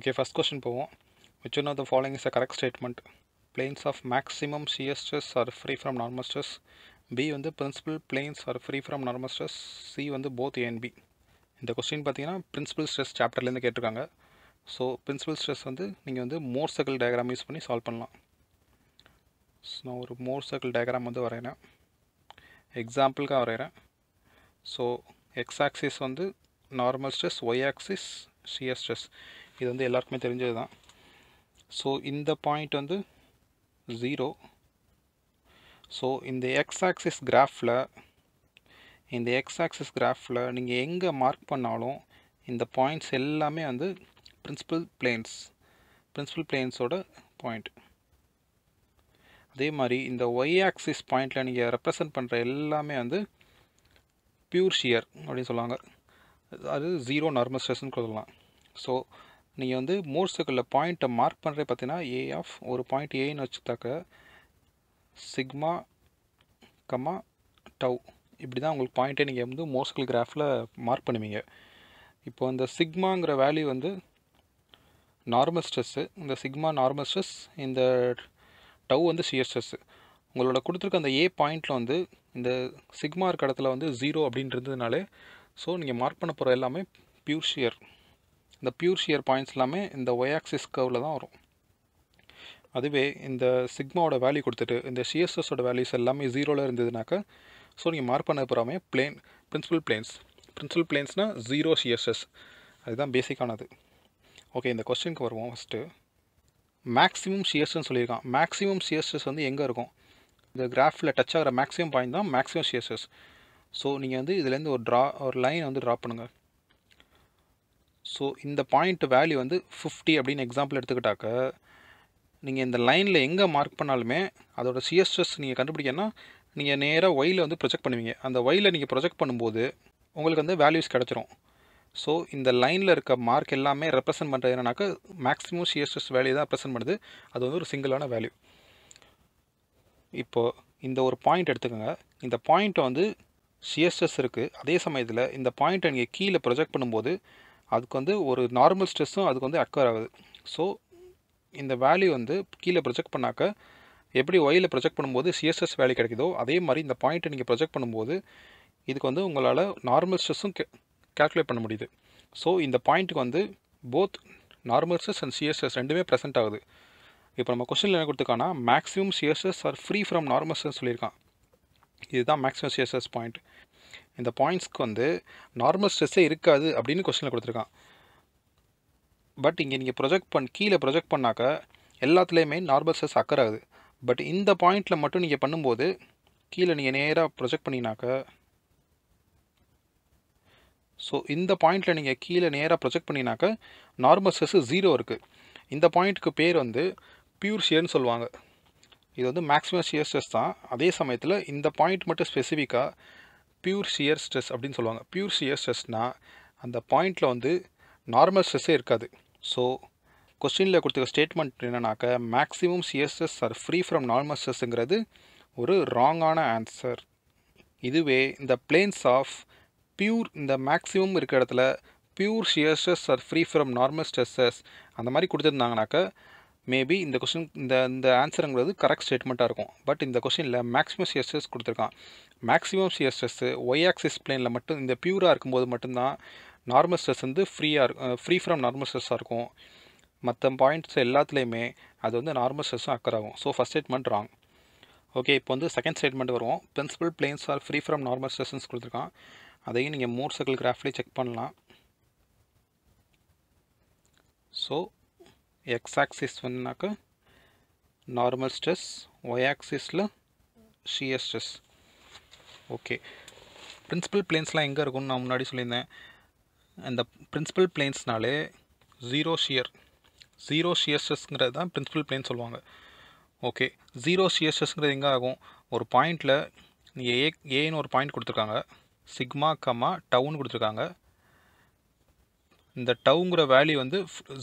Okay, first question போவோம். Which one of the following is a correct statement? Planes of maximum shear stress are free from normal stress. B வந்து principal planes are free from normal stress. C வந்து both A and B. இந்த question பார்த்தீங்கன்னா principal stress சாப்டர்லேருந்து கேட்டிருக்காங்க. So principal stress வந்து நீங்கள் வந்து Mohr circle diagram use பண்ணி சால்வ் பண்ணலாம். ஸோ நான் ஒரு மோர் சர்க்கிள் டயக்ராம் வந்து வரைகிறேன், எக்ஸாம்பிளுக்காக வரைகிறேன். ஸோ எக்ஸ் ஆக்சிஸ் வந்து normal stress, y axis shear stress. இது வந்து எல்லாருக்குமே தெரிஞ்சது தான். ஸோ இந்த பாயிண்ட் வந்து 0. ஸோ இந்த எக்ஸ் ஆக்சிஸ் கிராஃபில் நீங்கள் எங்கே மார்க் பண்ணாலும் இந்த பாயிண்ட்ஸ் எல்லாமே வந்து பிரின்சிபல் பிளேன்ஸோட பாயிண்ட். அதே மாதிரி இந்த ஒய் ஆக்சிஸ் பாயிண்டில் நீங்கள் ரெப்ரசன்ட் பண்ணுற எல்லாமே வந்து பியூர் ஷியர் அப்படின்னு சொல்லுவாங்க. அது 0 நார்மல் ஸ்ட்ரெஸ்ன்னு சொல்லலாம். ஸோ நீங்கள் வந்து மோர் சர்க்கிளில் பாயிண்ட்டை மார்க் பண்ணுறது பார்த்தீங்கன்னா ஏ ஆஃப் ஒரு பாயிண்ட் ஏன்னு வச்சுட்டாக்க சிக்மா கம்மா டவ், இப்படி தான் உங்களுக்கு பாயிண்ட்டை நீங்கள் வந்து மோர் சர்க்கிள் கிராஃபில் மார்க் பண்ணுவீங்க. இப்போ இந்த சிக்மாங்கிற வேல்யூ வந்து நார்மல் ஸ்ட்ரெஸ்ஸு, இந்த சிக்மா நார்மல் ஸ்ட்ரெஸ், இந்த டவ் வந்து ஷியர் ஸ்ட்ரெஸ்ஸு. உங்களோட கொடுத்துருக்க அந்த ஏ பாயிண்டில் வந்து இந்த சிக்மா இருக்க இடத்துல வந்து 0 அப்படின்றதுனாலே ஸோ நீங்கள் மார்க் பண்ண போகிற எல்லாமே பியூர் ஷியர். இந்த பியூர் ஷியர் பாயிண்ட்ஸ் எல்லாமே இந்த ஒய் ஆக்சிஸ் கர்வில் தான் வரும். அதுவே இந்த சிக்மாவோட வேல்யூ கொடுத்துட்டு இந்த ஷியர் ஸ்ட்ரெஸ்ஸோட வேல்யூஸ் எல்லாமே 0ல் இருந்ததுனாக்கா ஸோ நீங்கள் மார்க் பண்ண போகிறாமே பிரின்சிபல் பிளேன்ஸ்னால் 0 ஷியர் ஸ்ட்ரெஸ். அதுதான் பேசிக்கானது. ஓகே, இந்த கொஸ்டினுக்கு வருவோம். ஃபஸ்ட்டு மேக்ஸிமம் ஷியர் ஸ்ட்ரெஸ் சொல்லியிருக்கான். மேக்ஸிமம் ஷியர் ஸ்ட்ரெஸ் வந்து எங்கே இருக்கும்? இந்த கிராஃபில் டச் ஆகிற மேக்ஸிமம் பாயிண்ட் தான் மேக்ஸிமம் ஷியர் ஸ்ட்ரெஸ். ஸோ நீங்கள் வந்து இதுலேருந்து ஒரு லைன் வந்து ட்ரா பண்ணுங்கள். ஸோ இந்த பாயிண்ட் வேல்யூ வந்து 50 அப்படின்னு எக்ஸாம்பிள் எடுத்துக்கிட்டாக்க நீங்கள் இந்த லைனில் எங்கே மார்க் பண்ணாலுமே அதோட ஷியர் ஸ்ட்ரெஸ் நீங்கள் கண்டுபிடிக்கணும்னா நீங்கள் நேராக ஒயில் வந்து ப்ரொஜெக்ட் பண்ணுவீங்க. அந்த ஒயில் நீங்கள் ப்ரொஜெக்ட் பண்ணும்போது உங்களுக்கு வந்து வேல்யூஸ் கிடச்சிரும். ஸோ இந்த லைனில் இருக்க மார்க் எல்லாமே ரெப்ரசன்ட் பண்ணுறது என்னன்னாக்கா மேக்ஸிமம் ஷியர் ஸ்ட்ரெஸ் வேல்யூ தான் ரெப்ரசன்ட் பண்ணுது. அது வந்து ஒரு சிங்கிளான வேல்யூ. இப்போது இந்த ஒரு பாயிண்ட் எடுத்துக்கோங்க. இந்த பாயிண்ட்டை வந்து ஷியர் ஸ்ட்ரெஸ் இருக்குது. அதே சமயத்தில் இந்த பாயிண்ட்டை நீங்கள் கீழே ப்ரொஜெக்ட் பண்ணும்போது அதுக்கு வந்து ஒரு நார்மல் ஸ்ட்ரெஸ்ஸும் அதுக்கு வந்து அக்கர் ஆகுது. ஸோ இந்த வேல்யூ வந்து கீழே ப்ரொஜெக்ட் பண்ணாக்க எப்படி ஒயில் ப்ரொஜெக்ட் பண்ணும்போது ஷியர் ஸ்ட்ரெஸ் வேல்யூ கிடைக்குதோ அதே மாதிரி இந்த பாயிண்ட்டை நீங்கள் ப்ரொஜெக்ட் பண்ணும்போது இதுக்கு வந்து உங்களால் நார்மல் ஸ்ட்ரெஸ்ஸும் கேல்குலேட் பண்ண முடியுது. ஸோ இந்த பாயிண்ட்டுக்கு வந்து both normal stress and shear stress ரெண்டுமே ப்ரெசென்ட் ஆகுது. இப்போ நம்ம கொஸ்டினில் என்ன கொடுத்துருக்கான்னா maximum shear stress are free from normal stress சொல்லியிருக்கான். இதுதான் மேக்ஸிமம் ஷியர் ஸ்ட்ரெஸ் பாயிண்ட். இந்த பாயிண்ட்ஸ்க்கு வந்து நார்மல் ஸ்ட்ரெஸ்ஸே இருக்காது அப்படின்னு கொஸ்டினில் கொடுத்துருக்கான். பட் இங்கே நீங்கள் கீழே ப்ரொஜெக்ட் பண்ணாக்க எல்லாத்துலேயுமே நார்மல் ஸ்ட்ரெஸ் அக்கர் ஆகுது. பட் இந்த பாயிண்டில் மட்டும் நீங்கள் பண்ணும்போது கீழே நீங்கள் நேராக ப்ரொஜெக்ட் பண்ணினாக்க ஸோ இந்த பாயிண்டில் நீங்கள் கீழே நேராக ப்ரொஜெக்ட் பண்ணினாக்க நார்மல் ஸ்ட்ரெஸ்ஸு 0 இருக்குது. இந்த பாயிண்ட்டுக்கு பேர் வந்து பியூர் ஷியர்னு சொல்லுவாங்க. இது வந்து மேக்ஸிமம் ஷியர் ஸ்ட்ரெஸ் தான். அதே சமயத்தில் இந்த பாயிண்ட் மட்டும் ஸ்பெசிஃபிக்காக பியூர் ஷியர் ஸ்ட்ரெஸ் அப்படின்னு சொல்லுவாங்க. பியூர் ஷியர் ஸ்ட்ரெஸ்னால் அந்த பாயிண்டில் வந்து நார்மல் ஸ்ட்ரெஸ்ஸே இருக்காது. ஸோ கொஸ்டினில் கொடுத்துருக்க ஸ்டேட்மெண்ட் என்னன்னாக்க maximum shear stress are free from normal ஸ்ட்ரெஸ்ஸுங்கிறது ஒரு ராங்கான ஆன்சர். இதுவே இந்த பிளேன்ஸ் ஆஃப் இந்த மேக்ஸிமம் இருக்கிற இடத்துல pure shear stress are free from normal stresses அந்த மாதிரி கொடுத்துருந்தாங்கனாக்க மேபி இந்த கொஸ்டின் இந்த ஆன்சருங்கிறது கரெக்ட் ஸ்டேட்மெண்ட்டாக இருக்கும். பட் இந்த கொஸ்டினில் மேக்ஸிமம் ஷியர் ஸ்ட்ரெஸ் கொடுத்துருக்கான். Maximum shear stress y axis பிளேனில் மட்டும் இந்த பியூராக இருக்கும்போது மட்டும்தான் நார்மல் ஸ்ட்ரெஸ் வந்து ஃப்ரீ ஃப்ரம் நார்மல் ஸ்ட்ரெஸ்ஸாக இருக்கும். மற்ற பாயிண்ட்ஸ் எல்லாத்துலேயுமே அது வந்து நார்மல் ஸ்ட்ரெஸ்ஸும் அக்கர் ஆகும். So first statement wrong. Okay, இப்போ வந்து செகண்ட் ஸ்டேட்மெண்ட் வருவோம். Principal planes are free from normal ஸ்ட்ரெஸ்ன்னு கொடுத்துருக்கான். அதையும் நீங்கள் மோர் சர்க்கிள் கிராஃப்லேயே செக் பண்ணலாம். ஸோ எக்ஸ் ஆக்சிஸ் வந்துனாக்க நார்மல் ஸ்ட்ரெஸ், ஒய் ஆக்சிஸில் ஷியர் ஸ்ட்ரெஸ். ஓகே, பிரின்சிபல் பிளேன்ஸ்லாம் எங்கே இருக்கும்னு நான் முன்னாடி சொல்லியிருந்தேன். இந்த பிரின்சிபல் பிளேன்ஸ்னாலே 0 ஷியர் ஸ்ட்ரெஸ்ங்கிறது தான் பிரின்சிபல் பிளேன் சொல்லுவாங்க. ஓகே, 0 ஷியர் ஸ்ட்ரெஸ்ங்கிறது எங்கே ஆகும்? ஒரு பாயிண்டில் நீங்கள் ஏன்னு ஒரு பாயிண்ட் கொடுத்துருக்காங்க, சிக்மா கம்மா டவுன்னு கொடுத்துருக்காங்க. இந்த டவுங்கிற வேல்யூ வந்து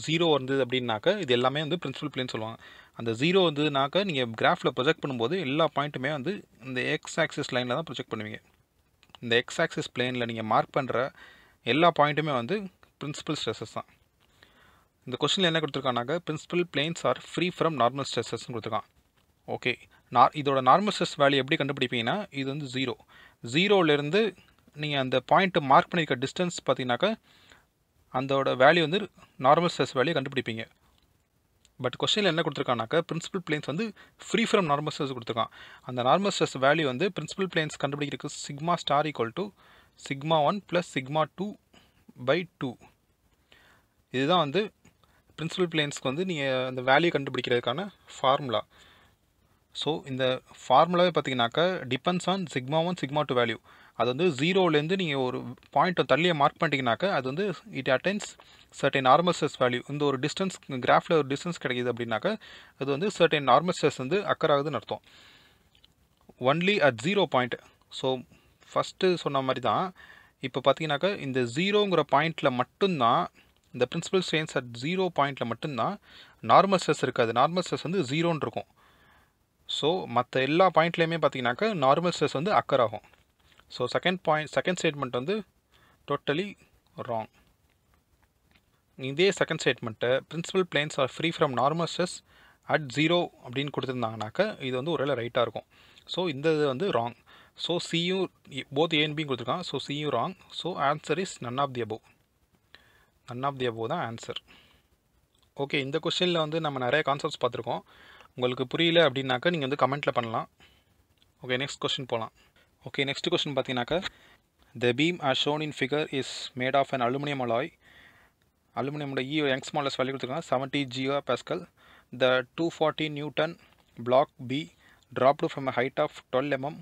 0 வந்தது அப்படின்னாக்க இது எல்லாமே வந்து பிரின்சிபல் பிளேன் சொல்லுவாங்க. அந்த 0 வந்ததுனாக்க நீங்கள் கிராஃபில் ப்ரொஜெக்ட் பண்ணும்போது எல்லா பாயிண்ட்டுமே வந்து இந்த எக்ஸ் ஆக்சிஸ் லைனில் தான் ப்ரொஜெக்ட் பண்ணுவீங்க. இந்த எக்ஸ் ஆக்சிஸ் பிளேனில் நீங்கள் மார்க் பண்ணுற எல்லா பாயிண்ட்டுமே வந்து பிரின்சிபல் ஸ்ட்ரெஸ்ஸஸ் தான். இந்த கொஸ்டினில் என்ன கொடுத்துருக்கானாக்க principal planes are free from normal ஸ்ட்ரெஸ்ஸஸ்ன்னு கொடுத்துருக்கான். ஓகே, இதோட நார்மல் ஸ்ட்ரெஸ் வேல்யூ எப்படி கண்டுபிடிப்பீங்கன்னா, இது வந்து 0. 0லேருந்து நீங்கள் அந்த பாயிண்ட்டை மார்க் பண்ணியிருக்க டிஸ்டன்ஸ் பார்த்தீங்கன்னாக்கா அதோட வேல்யூ வந்து நார்மல் ஸ்ட்ரெஸ் வேல்யூ கண்டுபிடிப்பீங்க. பட் கொஸ்டினில் என்ன கொடுத்துருக்கானாக்கா பிரின்சிபல் பிளேன்ஸ் வந்து ஃப்ரீ ஃப்ரம் நார்மல் ஸ்ட்ரெஸ் கொடுத்துருக்கான். அந்த நார்மல் ஸ்ட்ரெஸ் வேல்யூ வந்து பிரின்சிபல் பிளேன்ஸ் கண்டுபிடிக்கிறதுக்கு சிக்மா ஸ்டார் ஈக்குவல் டு σ1 + σ2/2. இதுதான் வந்து பிரின்சிபல் பிளேன்ஸ்க்கு வந்து நீங்கள் அந்த வேல்யூ கண்டுபிடிக்கிறதுக்கான ஃபார்முலா. ஸோ இந்த ஃபார்முலாவே பார்த்தீங்கன்னாக்கா டிபெண்ட்ஸ் ஆன் σ1 σ2 வேல்யூ. அது வந்து 0லேருந்து நீங்கள் ஒரு பாயிண்ட்டை தள்ளியை மார்க் பண்ணிட்டீங்கன்னாக்கா அது வந்து it attains certain normal stress value. இந்த ஒரு டிஸ்டன்ஸ் கிராஃபில் ஒரு டிஸ்டன்ஸ் கிடைக்கிது அப்படின்னாக்கா அது வந்து சர்டன் நார்மல் ஸ்ட்ரெஸ் வந்து அக்கர் ஆகுதுன்னு அர்த்தம். Only at 0 point. So first சொன்ன மாதிரி தான் இப்போ பார்த்தீங்கன்னாக்கா இந்த 0ங்கிற பாயிண்டில் மட்டும்தான் இந்த பிரின்சிபல் ஸ்ட்ரெயின்ஸ் அட் 0 பாயிண்டில் மட்டும்தான் நார்மல் ஸ்ட்ரெஸ் இருக்காது. நார்மல் ஸ்ட்ரெஸ் வந்து 0ன்னு இருக்கும். ஸோ மற்ற எல்லா பாயிண்ட்லேயுமே பார்த்தீங்கன்னாக்கா நார்மல் ஸ்ட்ரெஸ் வந்து அக்கர் ஆகும். ஸோ செகண்ட் ஸ்டேட்மெண்ட் வந்து டோட்டலி ராங். இதே செகண்ட் ஸ்டேட்மெண்ட்டை principal planes are free from normal stress at 0 அப்படின்னு கொடுத்துருந்தாங்கனாக்கா இது வந்து ஒருவேளை ரைட்டாக இருக்கும். ஸோ இந்த இது வந்து ராங். ஸோ சியும் போத் ஏ அண்ட் பியும் கொடுத்துருக்கான். ஸோ சியும் wrong. So answer is none of the above. None of the above தான் ஆன்சர். ஓகே, இந்த கொஸ்டினில் வந்து நம்ம நிறைய கான்செப்ட்ஸ் பார்த்துருக்கோம். உங்களுக்கு புரியல அப்படின்னாக்கா நீங்கள் வந்து கமெண்ட்டில் பண்ணலாம். ஓகே, நெக்ஸ்ட் கொஸ்டின் போகலாம். ஓகே, நெக்ஸ்ட் கொஸ்டின் பார்த்தீங்கன்னாக்கா the beam as shown in figure is made of an aluminum alloy. அலுமினியமோட யங்ஸ் மாடலஸ் வேல்யூ கொடுத்துருக்காங்க 70 GPa. The 240 Newton block B dropped from a height of 12 mm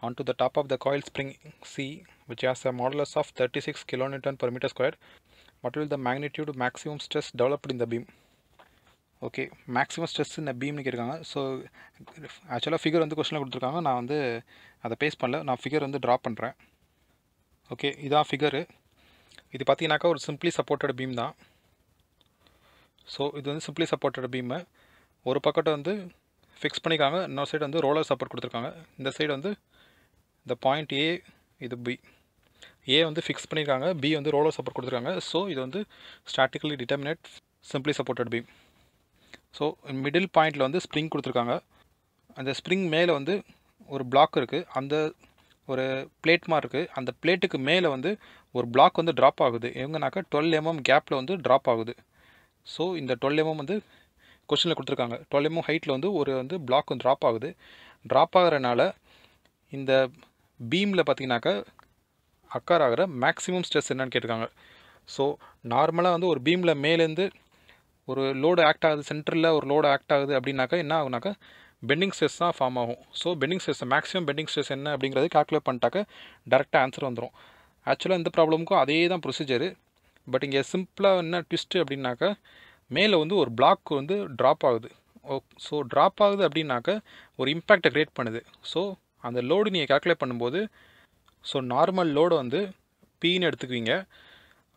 onto the top of the coil spring C which has a modulus of 36 kN per meter square. What will the magnitude maximum stress developed in the beam? Okay, maximum stress இந்த பீம்னு கேட்குறாங்க. So ஆக்சுவலாக figure வந்து கொஸ்டினில் கொடுத்துருக்காங்க. நான் வந்து அதை base பண்ணல. நான் ஃபிகர் வந்து ட்ரா பண்ணுறேன். ஓகே, இதான் ஃபிகரு. இது பார்த்தீங்கன்னாக்கா ஒரு சிம்பிளி சப்போர்ட்டட் பீம் தான். ஸோ இது வந்து சிம்பிளி சப்போர்ட்டட் பீமு. ஒரு பக்கத்தை வந்து ஃபிக்ஸ் பண்ணியிருக்காங்க, இன்னொரு சைடு வந்து ரோலர் சப்போர்ட் கொடுத்துருக்காங்க. இந்த சைடு வந்து இந்த பாயிண்ட் ஏ, இது பி. ஏ வந்து ஃபிக்ஸ் பண்ணியிருக்காங்க, பி வந்து ரோலர் சப்போர்ட் கொடுத்துருக்காங்க. ஸோ இது வந்து statically determinate simply supported beam. So middle பாயிண்டில் வந்து ஸ்ப்ரிங் கொடுத்துருக்காங்க. அந்த ஸ்ப்ரிங் மேலே வந்து ஒரு பிளாக் இருக்குது, அந்த ஒரு பிளேட் மாதிரி இருக்குது. அந்த பிளேட்டுக்கு மேலே வந்து ஒரு பிளாக் வந்து ட்ராப் ஆகுது. எங்கன்னாக்கா 12 mm கேப்பில் வந்து ட்ராப் ஆகுது. ஸோ இந்த 12 mm வந்து கொஸ்டினில் கொடுத்துருக்காங்க. 12 mm ஹைட்டில் வந்து ஒரு வந்து பிளாக் வந்து ட்ராப் ஆகுது. ட்ராப் ஆகிறனால இந்த பீமில் பார்த்தீங்கன்னாக்கா அக்கர் ஆகிற மேக்ஸிமம் ஸ்ட்ரெஸ் என்னன்னு கேட்டிருக்காங்க. ஸோ நார்மலாக வந்து ஒரு பீமில் மேலேருந்து ஒரு லோடு ஆக்ட் ஆகுது, சென்டரில் ஒரு லோடு ஆக்ட் ஆகுது அப்படின்னாக்கா என்ன ஆகுனாக்கா பெண்டிங் ஸ்ட்ரெஸ் தான் ஃபார்ம் ஆகும். So bending stress maximum bending stress என்ன அப்படிங்கிறது கால்குலேட் பண்ணிட்டாக்க டேரெக்டாக ஆன்சர் வந்துடும். ஆக்சுவலாக இந்த ப்ராப்ளமுக்கும் அதே தான் ப்ரொசீஜரு. பட் இங்கே சிம்பிளாக என்ன ட்விஸ்ட்டு அப்படின்னாக்கா மேலே வந்து ஒரு பிளாக் வந்து ட்ராப் ஆகுது. ஸோ ட்ராப் ஆகுது அப்படின்னாக்கா ஒரு இம்பேக்டை க்ரியேட் பண்ணுது. ஸோ அந்த லோடு நீங்கள் கால்குலேட் பண்ணும்போது ஸோ நார்மல் லோடு வந்து பின்னு எடுத்துக்குவீங்க.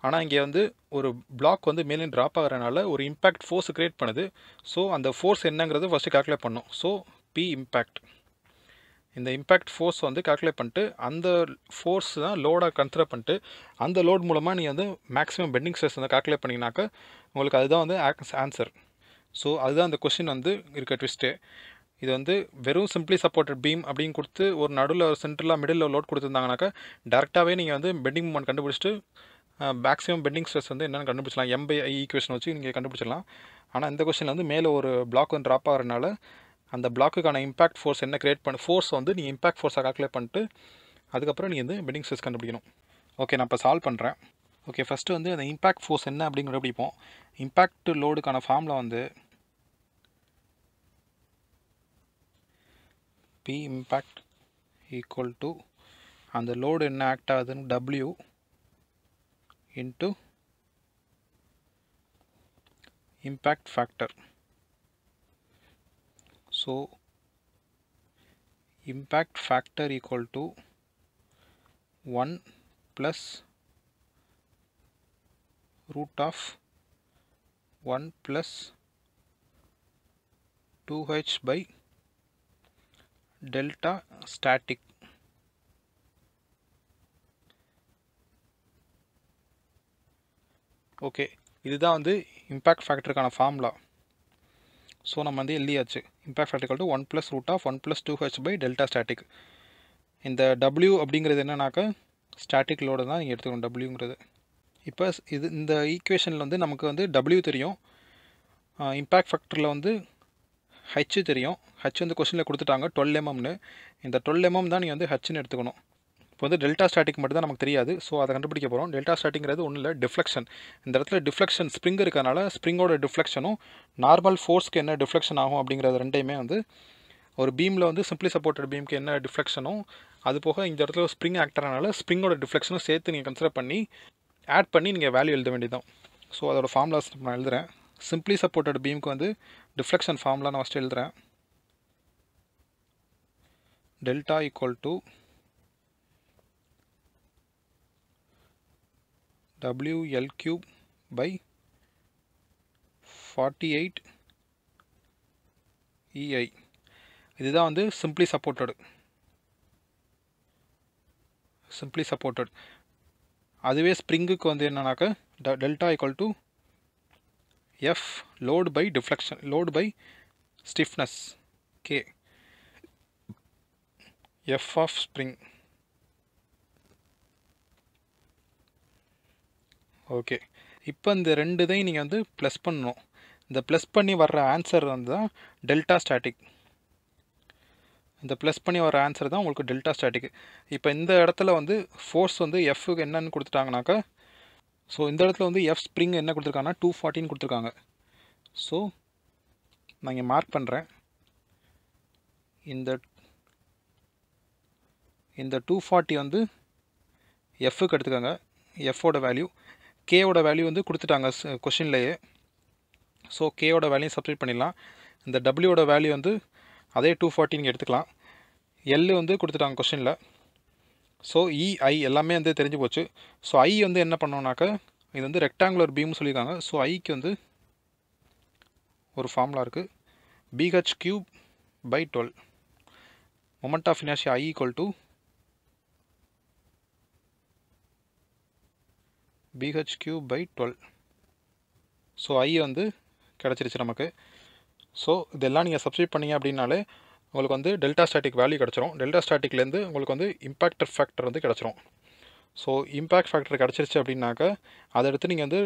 ஆனால் இங்கே வந்து ஒரு பிளாக் வந்து மேலே ட்ராப் ஆகிறனால ஒரு இம்பேக்ட் ஃபோர்ஸ் க்ரியேட் பண்ணுது. ஸோ அந்த ஃபோர்ஸ் என்னங்கிறது ஃபஸ்ட்டு கால்குலேட் பண்ணணும். So P impact. இந்த இம்பேக்ட் ஃபோர்ஸ் வந்து கால்குலேட் பண்ணிட்டு அந்த ஃபோர்ஸ் தான் லோடாக கன்சிடர் பண்ணிட்டு அந்த லோட் மூலமாக நீங்கள் வந்து மேக்ஸிமம் பெண்டிங் ஸ்ட்ரெஸ் வந்து கால்குலேட் பண்ணிங்கனாக்கா உங்களுக்கு அதுதான் வந்து ஆன்சர். ஸோ அதுதான் அந்த கொஸ்டின் வந்து இருக்க ட்விஸ்ட்டு. இது வந்து வெறும் சிம்பிளி சப்போர்ட்டட் பீம் அப்படின்னு கொடுத்து ஒரு நடுவில் ஒரு சென்டரில் மிடில் லோட் கொடுத்துருந்தாங்கனாக்கா டேரெக்டாகவே நீங்கள் வந்து பெண்டிங் மூமெண்ட் கண்டுபிடிச்சிட்டு மேக்ஸிமம் பெண்டிங் ஸ்ட்ரெஸ் வந்து என்னென்னு கண்டுபிடிச்சலாம். M/I ஈக்குவேஷன் வச்சு நீங்கள் கண்டுபிடிச்சிடலாம். ஆனால் இந்த கொஸ்டின் வந்து மேலே ஒரு பிளாக் வந்து ட்ராப் ஆகிறனால அந்த பிளாக்குக்கான இம்பாக்ட் ஃபோர்ஸ் என்ன கிரியேட் பண்ண ஃபோர்ஸ் வந்து நீங்கள் இம்பாக்ட் ஃபோர்ஸை கால்குலேட் பண்ணிட்டு அதுக்கப்புறம் நீங்கள் வந்து பெண்டிங் ஸ்ட்ரெஸ் கண்டுபிடிக்கணும். ஓகே, நான் இப்போ சால்வ் பண்ணுறேன். ஓகே, ஃபஸ்ட்டு வந்து அந்த இம்பாக்ட் ஃபோர்ஸ் என்ன அப்படிங்கிறத பிடிப்போம். இம்பாக்ட் லோடுக்கான ஃபார்மில் வந்து P இம்பாக்ட் ஈக்குவல் டு அந்த லோடு என்ன ஆக்ட் ஆகுதுன்னு W into impact factor. So impact factor equal to 1 plus root of 1 plus 2h by delta static. Okay, இதுதான் வந்து இம்பேக்ட் ஃபேக்டருக்கான ஃபார்முலா. ஸோ நம்ம வந்து எழுதியாச்சு. Impact factor equal to 1 + √1 + 2h / delta static. இந்த W அப்படிங்கிறது என்னன்னாக்கா ஸ்டாட்டிக் லோடு தான் நீங்கள் எடுத்துக்கணும் Wங்கிறது. இப்போ இந்த ஈக்குவேஷனில் வந்து நமக்கு வந்து W தெரியும், இம்பேக்ட் ஃபேக்டரில் வந்து H தெரியும். H வந்து கொஸ்டினில் கொடுத்துட்டாங்க 12 mmன்னு. இந்த 12 mm தான் நீங்கள் வந்து Hன்னு எடுத்துக்கணும். இப்போ வந்து டெல்டா ஸ்டாட்டிக் மட்டும் தான் நமக்கு தெரியாது. ஸோ அதை கண்டுபிடிக்க போகிறோம். டெல்டா ஸ்டாட்டிக்ங்கிறது ஒன்றும் இல்லை, டிஃப்ளெக்ஷன். இந்த இடத்துல டிஃப்ளெக்ஷன் ஸ்ப்ரிங் இருக்கனால ஸ்ப்ரிங்கோட டிஃப்ளெக்ஷனும் நார்மல் ஃபோர்ஸ்க்கு என்ன டிஃப்ளெக்ஷன் ஆகும் அப்படிங்கிறது ரெண்டையுமே வந்து ஒரு பீமில் வந்து சிம்பிளி சப்போர்ட்டட் பீமுக்கு என்ன டிஃப்ளெக்ஷனும், அது போக இந்த இடத்துல ஸ்ப்ரிங் ஆக்டர்னால ஸ்ப்ரிங்கோட டிஃப்ளெக்ஷனும் சேர்த்து நீங்கள் கன்சிடர் பண்ணி ஆட் பண்ணி நீங்கள் வேல்யூ எழுத வேண்டியதான். ஸோ அதோட ஃபார்முலாஸ் நான் எழுதுகிறேன். சிம்பிளி சப்போர்ட்டட் பீமுக்கு வந்து டிஃப்ளெக்ஷன் ஃபார்முலா நான் ஃபஸ்ட்டு எழுதுகிறேன். Delta equal to WL³ by 48 EI. இதுதான் வந்து சிம்பிளி சப்போர்ட்டட். அதுவே ஸ்ப்ரிங்குக்கு வந்து என்னன்னாக்கா delta equal to F load by deflection, load by stiffness K, F of spring. Okay, இப்போ இந்த ரெண்டு இதையும் நீங்கள் வந்து ப்ளஸ் பண்ணணும். இந்த ப்ளஸ் பண்ணி வர்ற ஆன்சர் வந்து தான் டெல்டா ஸ்டாட்டிக். இந்த ப்ளஸ் பண்ணி வர ஆன்சர் தான் உங்களுக்கு டெல்டா ஸ்டாட்டிக். இப்போ இந்த இடத்துல வந்து ஃபோர்ஸ் வந்து எஃப்க்கு என்னன்னு கொடுத்துட்டாங்கனாக்கா, ஸோ இந்த இடத்துல வந்து எஃப் ஸ்ப்ரிங் என்ன கொடுத்துருக்காங்கன்னா 240 கொடுத்துருக்காங்க. ஸோ நான் இங்கே மார்க் பண்ணுறேன். இந்த 240 வந்து எஃப்க்கு எடுத்துக்கோங்க. எஃபோட வேல்யூ, கேவோட வேல்யூ வந்து கொடுத்துட்டாங்க கொஷின்லேயே. ஸோ கேவோட வேல்யூ சப்ஸ்டிட் பண்ணிடலாம். இந்த டபிள்யூவோட வேல்யூ வந்து அதே 240 நீங்கள் எடுத்துக்கலாம். எல் வந்து கொடுத்துட்டாங்க கொஷினில். ஸோ இஐ எல்லாமே வந்து தெரிஞ்சு போச்சு. ஸோ ஐ வந்து என்ன பண்ணோம்னாக்கா, இது வந்து ரெக்டாங்குலர் பீம்னு சொல்லியிருக்காங்க. ஸோ ஐக்கு வந்து ஒரு ஃபார்முலா இருக்குது, BH³ by 12. Moment of inertia I equal to BH³ by 12. So I வந்து கிடச்சிருச்சு நமக்கு. ஸோ இதெல்லாம் நீங்கள் சப்ஸ்டிட் பண்ணீங்க அப்படின்னாலே உங்களுக்கு வந்து டெல்டா ஸ்டாட்டிக் வேல்யூ கிடச்சிரும். டெல்டா ஸ்டாட்டிக்லேருந்து உங்களுக்கு வந்து இம்பேக்ட் ஃபேக்டர் வந்து கிடச்சிரும். ஸோ இம்பேக்ட் ஃபேக்டர் கிடச்சிருச்சு அப்படின்னாக்கா அதை எடுத்து நீங்கள் வந்து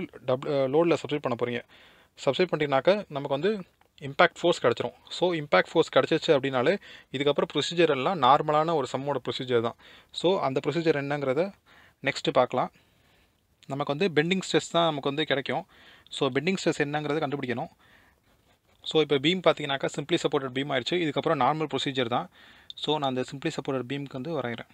லோடில் சப்ஸ்டிட் பண்ண போகிறீங்க. சப்ஸ்டிட் பண்ணிங்கனாக்கா நமக்கு வந்து இம்பேக்ட் ஃபோர்ஸ் கிடச்சிரும். ஸோ இம்பேக்ட் ஃபோர்ஸ் கிடச்சிருச்சு அப்படின்னாலே இதுக்கப்புறம் ப்ரொசீஜர் எல்லாம் நார்மலான ஒரு சம்மோட ப்ரொசீஜர் தான். ஸோ அந்த ப்ரொசீஜர் என்னங்கிறத நெக்ஸ்ட்டு பார்க்கலாம். நமக்கு வந்து பெண்டிங் ஸ்ட்ரெஸ் தான் நமக்கு வந்து கிடைக்கும். ஸோ பெண்டிங் ஸ்ட்ரெஸ் என்னங்கிறத கண்டுபிடிக்கணும். ஸோ இப்போ பீம் பார்த்தீங்கன்னாக்கா சிம்பிளி சப்போர்ட்டட் பீம் ஆயிடுச்சு. இதுக்கப்புறம் நார்மல் ப்ரொசீஜர் தான். ஸோ நான் அந்த சிம்பிளி சப்போர்ட்டட் பீமுக்கு வந்து வரைகிறேன்.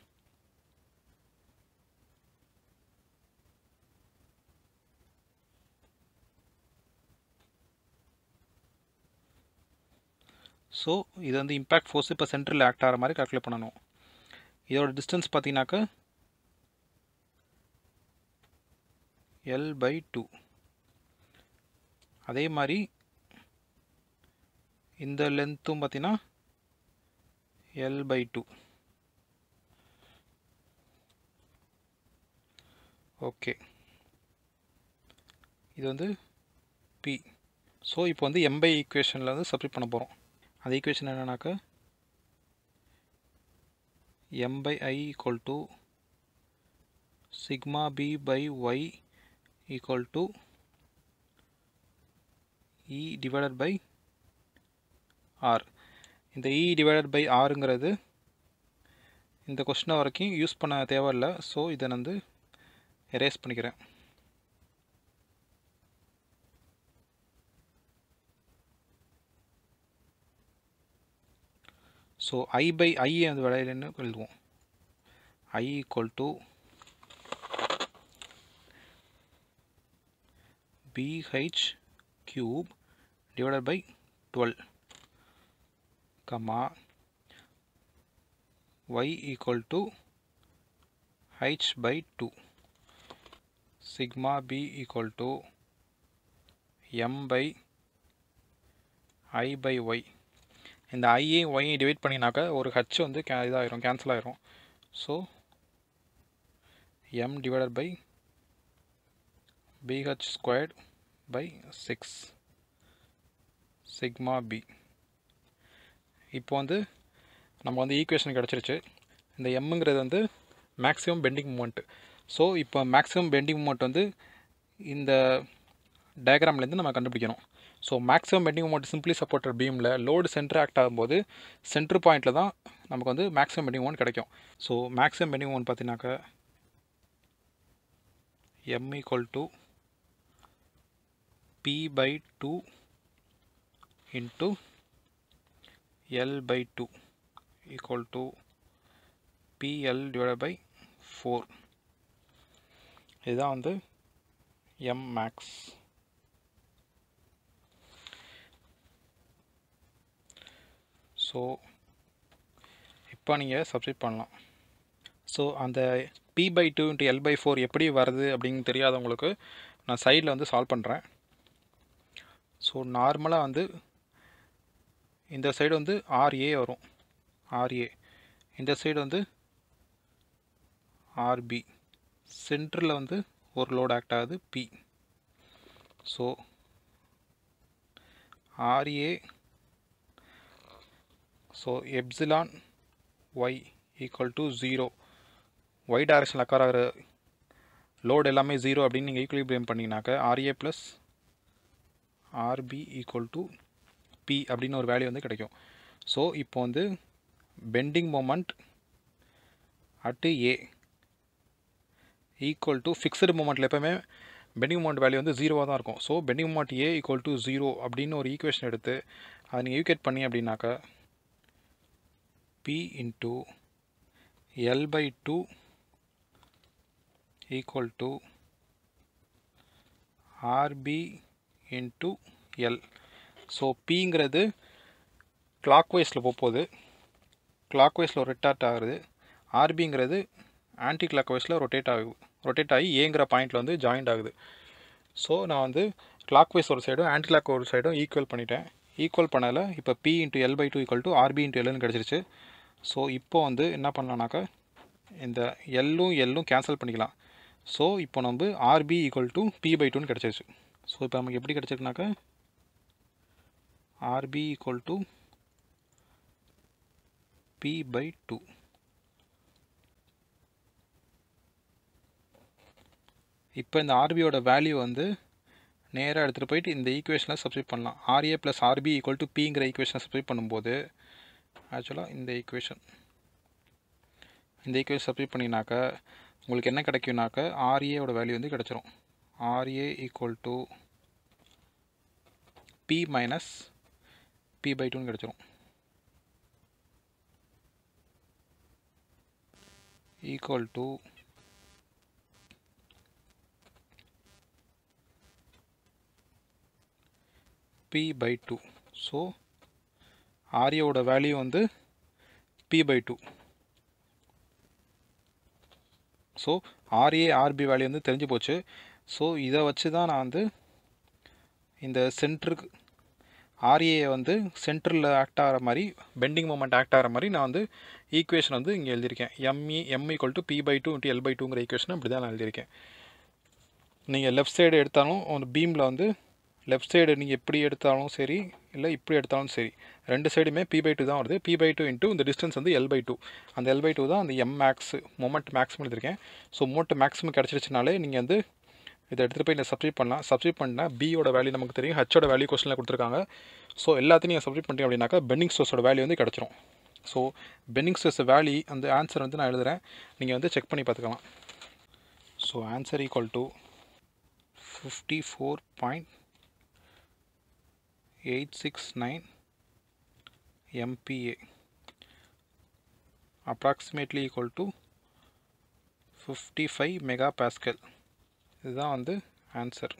ஸோ இது வந்து இம்பேக்ட் ஃபோர்ஸ் இப்போ சென்டரில் ஆக்ட் ஆகிற மாதிரி கால்குலேட் பண்ணணும். இதோட டிஸ்டன்ஸ் பார்த்தீங்கன்னாக்கா L/2. அதே மாதிரி இந்த லென்த்தும் பார்த்தீங்கன்னா L/2. ஓகே, இது வந்து P. ஸோ இப்போ வந்து M/I ஈக்குவேஷனில் வந்து சப்ஸ்டிட் பண்ண போகிறோம். அந்த ஈக்குவேஷன் என்னன்னாக்கா M/I equal to sigma B/Y equal to E divided by R. இந்த E டிவைடட் பை Rங்கிறது இந்த கொஸ்டினை வரைக்கும் யூஸ் பண்ண தேவையில்லை. ஸோ இதை நான் வந்து எரேஸ் பண்ணிக்கிறேன். ஸோ I/I அந்த விடையிலன்னு எழுதுவோம். I equal to BH³ divided by 12, Y equal to H/2, sigma B equal to M/I/Y. இந்த ஐயும் ஒய்யும் டிவைட் பண்ணினாக்கா ஒரு ஹச் வந்து இதாகிரும், கேன்சல் ஆகிரும். So M divided by BH² by 6 sigma b. இப்போ வந்து நம்ம வந்து ஈக்குவேஷன் கிடச்சிருச்சு. இந்த எம்ங்கிறது வந்து மேக்ஸிமம் பெண்டிங் மூமெண்ட். ஸோ இப்போ மேக்ஸிமம் பெண்டிங் மூமெண்ட் வந்து இந்த டயக்ராம்லேருந்து நம்ம கண்டுபிடிக்கணும். So maximum bending moment simply supported பீமில் லோடு சென்டர் ஆக்ட் ஆகும்போது சென்டர் பாயிண்டில் தான் நமக்கு வந்து மேக்ஸிமம் பெண்டிங் மூமெண்ட் கிடைக்கும். ஸோ மேக்ஸிமம் பெண்டிங் மூமெண்ட் பார்த்தீங்கன்னாக்கா m equal to p by 2 into l by 2 equal to pl divided by 4. இதுதான் வந்து m max. ஸோ இப்போ நீங்கள் சப்ஸ்டிட் பண்ணலாம். ஸோ அந்த p by 2 into l by 4 எப்படி வருது அப்படின்னு தெரியாதவங்களுக்கு நான் சைடில் வந்து சால்வ் பண்ணுறேன். ஸோ நார்மலாக வந்து இந்த சைடு வந்து RA வரும், RA. இந்த சைடு வந்து RB. சென்டரில் வந்து ஒரு லோடு ஆக்ட் ஆகுது P. So RA, so epsilon y equal to 0. y டைரக்ஷனில் அக்கர் ஆகிற லோடு எல்லாமே 0 அப்படின்னு நீங்கள் ஈக்குலிபிரியம் பண்ணிங்கனாக்க RA plus RB equal to P அப்படின்னு ஒரு வேல்யூ வந்து கிடைக்கும். ஸோ இப்போ வந்து bending moment at A equal to fixed மொமெண்ட்டில் எப்போவுமே பெண்டிங் மொமெண்ட் வேல்யூ வந்து 0வாக தான் இருக்கும். So bending moment A equal to 0 அப்படின்னு ஒரு ஈக்குவேஷன் எடுத்து அதை நீங்கள் ஈக்குவேட் பண்ணி அப்படின்னாக்கா P into L by 2 equal to RB into L. So Pங்கிறது clockwise போகுது, clockwise ரொட்டேட் ஆகுது. RBங்கிறது ஆன்டி clockwise ரொட்டேட் ஆகி ஏங்கிற பாயிண்டில் வந்து ஜாயிண்ட் ஆகுது. ஸோ நான் வந்து clockwise ஒரு சைடும் ஆன்டி clockwise ஒரு சைடும் ஈக்குவல் பண்ணிட்டேன். ஈக்குவல் பண்ணல இப்போ P into L by 2 equal to RB into Lன்னு கிடச்சிருச்சு. ஸோ இப்போ வந்து என்ன பண்ணலாம்னாக்கா இந்த எல்லும் கேன்சல் பண்ணிக்கலாம். ஸோ இப்போ நம்ம RB equal to P by 2ன்னு கிடச்சிருச்சு. ஸோ இப்போ நமக்கு எப்படி கிடச்சிருக்குனாக்கா RB equal to P by 2. இப்போ இந்த RBயோட வேல்யூ வந்து நேராக எடுத்துகிட்டு போயிட்டு இந்த ஈக்குவேஷனில் சப்ஸ்டிட் பண்ணலாம். RA plus RB equal to Pங்கிற ஈக்குவேஷனை சப்ஸ்டிட் பண்ணும்போது ஆக்சுவலாக இந்த ஈக்குவேஷன் சப்ஸ்டிட் பண்ணிங்கனாக்கா உங்களுக்கு என்ன கிடைக்கும்னாக்கா RAவோட வேல்யூ வந்து கிடச்சிரும். RA equal to P minus P by 2ன்னு கிடச்சிரும். Equal to P by 2. So RAவோட வேல்யூ வந்து P by 2. So RA RB value வந்து தெரிஞ்சு போச்சு. ஸோ இதை வச்சு தான் நான் வந்து இந்த சென்டருக்கு RA வந்து சென்டரில் ஆக்ட் ஆகிற மாதிரி பெண்டிங் மொமெண்ட் ஆக்ட் ஆகிற மாதிரி நான் வந்து ஈக்குவேஷன் வந்து இங்கே எழுதியிருக்கேன். M equal to P by 2 into L by 2ங்கிற ஈக்குவேஷன் அப்படி தான் நான் எழுதியிருக்கேன். நீங்கள் லெஃப்ட் சைடு எடுத்தாலும் ஒரு பீமில் வந்து லெஃப்ட் சைடு நீங்கள் எப்படி எடுத்தாலும் சரி இல்லை இப்படி எடுத்தாலும் சரி ரெண்டு சைடுமே P by 2 தான் வருது. P by 2 இன்ட்டு இந்த டிஸ்டன்ஸ் வந்து L by 2. அந்த L by 2 தான் அந்த M max மொமெண்ட் மேக்ஸிமம் எடுத்திருக்கேன். ஸோ மொமெண்ட் மேக்ஸிமம் கிடச்சிருச்சுனாலே நீங்கள் வந்து இதை எடுத்துகிட்டு போய் நீங்கள் சப்ஸ்டிட் பண்ணலாம். சப்ஸ்டிட் பண்ணால் Bயோட வேல்யூ நமக்கு தெரியும், Hோட வேல்யூ கொஸ்டினில் கொடுத்துருக்காங்க. ஸோ எல்லாத்தையும் நீங்கள் சப்ஸ்டிட் பண்ணிட்டீங்க அப்படின்னாக்கா பெண்டிங் ஸ்ட்ரெஸோட வேல்யூ வந்து கிடச்சிரும். ஸோ பெண்டிங் ஸ்ட்ரெஸ் வேல்யூ அந்த ஆன்சர் வந்து நான் எழுதுகிறேன், நீங்கள் வந்து செக் பண்ணி பார்த்துக்கலாம். So answer equal to 54.869 MPa approximately equal to 55 megapascal. இதுதான் வந்து ஆன்சர்.